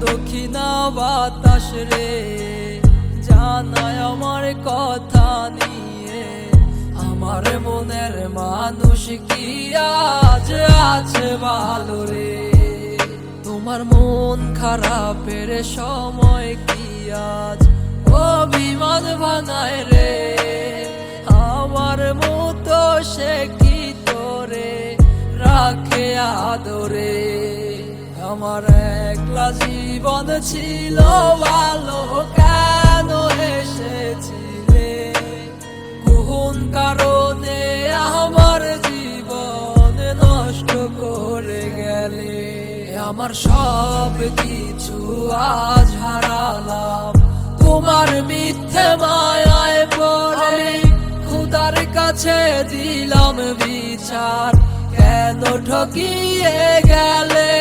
দক্ষিণা বাতাস রে জানায় আমার কথা নিয়ে। আমার মনের মানুষ কি আজ আছে ভালো রে? তোমার মন খারাপের সময় কি আজ অভিমান ভাঙায় রে? আমার মতো সে কি তোরে রাখে আদরে? আমার একলা জীবন ছিল ভালো, কেন এসেছিলে? কোন কারণে আমার জীবন নষ্ট করে গেলে? আমার সব কিছু আজ হারালাম তোমার মিথ্যে মায়ায় পড়ে। খুদার কাছে দিলাম বিচার, কেন ঠকিয়ে গেলে?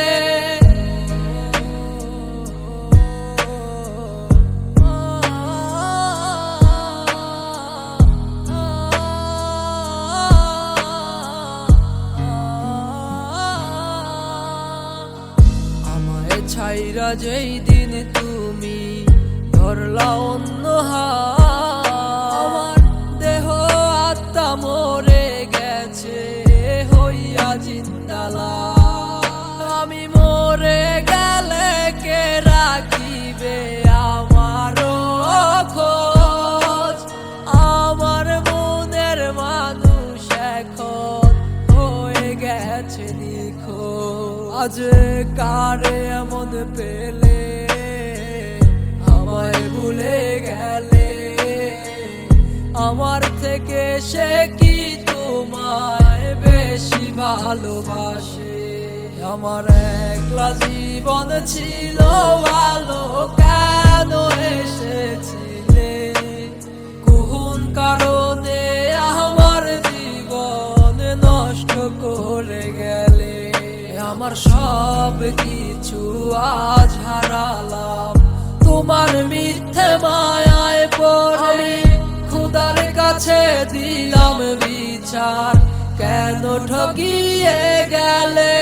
আমায় ছাইরা যেই দিন তুমি ধরলা অন্য হাত, আমার দেহ আত্মা মরে গেছে হইয়া জিন্দালা। আমি মরে গেলে কে রাখিবে আমারও খোঁজ? আমার মনের মানুষ এখন হয়ে গেছে নিখোঁজ। আজ কারে এমন পেলে আমায় ভুলে গেলে? আমার থেকে সে কি তোমায় বেশি ভালোবাসে? আমার একলা জীবন ছিল ভালো, কেন এসেছিলে? কোন কারণে আমার জীবন নষ্ট করে গেলে? আমার সব কিছু আজ হারালাম তোমার মিথ্যে মায়ায় পড়ে। খুদার কাছে দিলাম বিচার, কেন ঠকিয়ে গেলে?